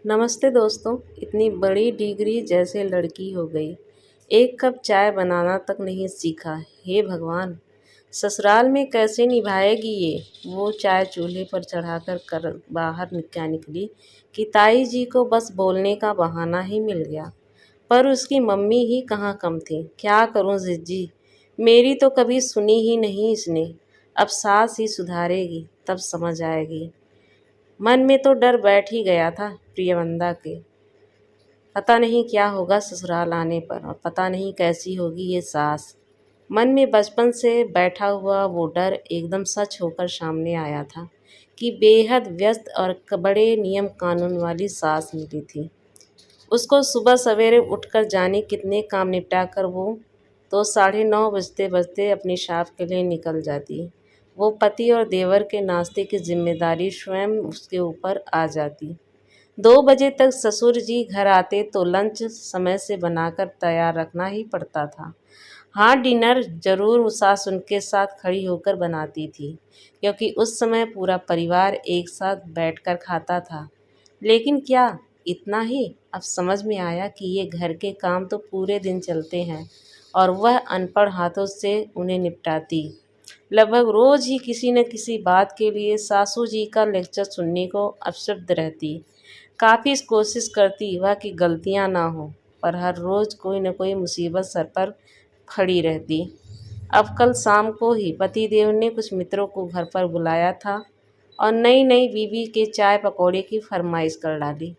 नमस्ते दोस्तों। इतनी बड़ी डिग्री जैसे लड़की हो गई, एक कप चाय बनाना तक नहीं सीखा। हे भगवान, ससुराल में कैसे निभाएगी ये। वो चाय चूल्हे पर चढ़ाकर कर बाहर क्या निकली कि ताई जी को बस बोलने का बहाना ही मिल गया। पर उसकी मम्मी ही कहाँ कम थी। क्या करूं जिज्जी, मेरी तो कभी सुनी ही नहीं इसने। अब सास ही सुधारेगी तब समझ आएगी। मन में तो डर बैठ ही गया था प्रियवंदा के। पता नहीं क्या होगा ससुराल आने पर, और पता नहीं कैसी होगी ये सास। मन में बचपन से बैठा हुआ वो डर एकदम सच होकर सामने आया था कि बेहद व्यस्त और बड़े नियम कानून वाली सास मिली थी। उसको सुबह सवेरे उठकर जाने कितने काम निपटा कर वो तो 9:30 बजते बजते अपनी शॉप के लिए निकल जाती। वो पति और देवर के नाश्ते की जिम्मेदारी स्वयं उसके ऊपर आ जाती। 2 बजे तक ससुर जी घर आते तो लंच समय से बनाकर तैयार रखना ही पड़ता था। हाँ, डिनर जरूर सास उनके साथ खड़ी होकर बनाती थी, क्योंकि उस समय पूरा परिवार एक साथ बैठकर खाता था। लेकिन क्या इतना ही? अब समझ में आया कि ये घर के काम तो पूरे दिन चलते हैं और वह अनपढ़ हाथों से उन्हें निपटाती। लगभग रोज ही किसी न किसी बात के लिए सासू जी का लेक्चर सुनने को अपशब्द रहती। काफ़ी कोशिश करती वह कि गलतियां ना हो, पर हर रोज़ कोई न कोई मुसीबत सर पर खड़ी रहती। अब कल शाम को ही पतिदेव ने कुछ मित्रों को घर पर बुलाया था और नई नई बीवी के चाय पकौड़े की फरमाइश कर डाली।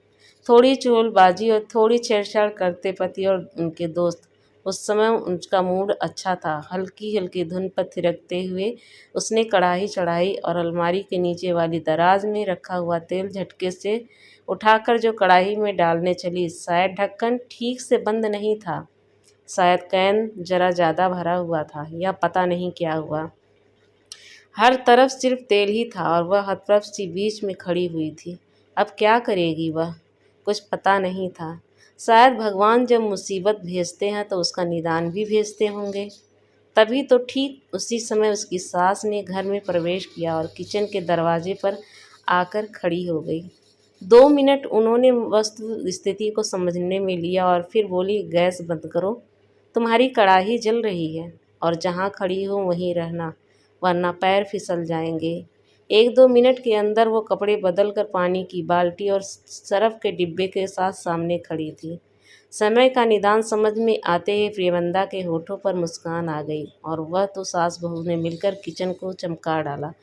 थोड़ी चुगलबाजी और थोड़ी छेड़छाड़ करते पति और उनके दोस्त। उस समय उनका मूड अच्छा था। हल्की हल्की धुन पर थिरकते हुए उसने कढ़ाई चढ़ाई और अलमारी के नीचे वाली दराज में रखा हुआ तेल झटके से उठाकर जो कढ़ाई में डालने चली, शायद ढक्कन ठीक से बंद नहीं था, शायद कैन जरा ज़्यादा भरा हुआ था, या पता नहीं क्या हुआ। हर तरफ सिर्फ तेल ही था और वह हतप्रभ सी बीच में खड़ी हुई थी। अब क्या करेगी वह? कुछ पता नहीं था। शायद भगवान जब मुसीबत भेजते हैं तो उसका निदान भी भेजते होंगे। तभी तो ठीक उसी समय उसकी सास ने घर में प्रवेश किया और किचन के दरवाजे पर आकर खड़ी हो गई। 2 मिनट उन्होंने वस्तु स्थिति को समझने में लिया और फिर बोली, गैस बंद करो, तुम्हारी कढ़ाई जल रही है और जहाँ खड़ी हो वहीं रहना, वरना पैर फिसल जाएंगे। 1-2 मिनट के अंदर वो कपड़े बदल कर पानी की बाल्टी और सरफ के डिब्बे के साथ सामने खड़ी थी। समय का निदान समझ में आते ही प्रियवंदा के होठों पर मुस्कान आ गई और वह तो सास बहू ने मिलकर किचन को चमका डाला।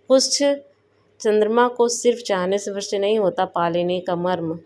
कुछ चंद्रमा को सिर्फ चाहने से वश नहीं होता पा लेने का मर्म।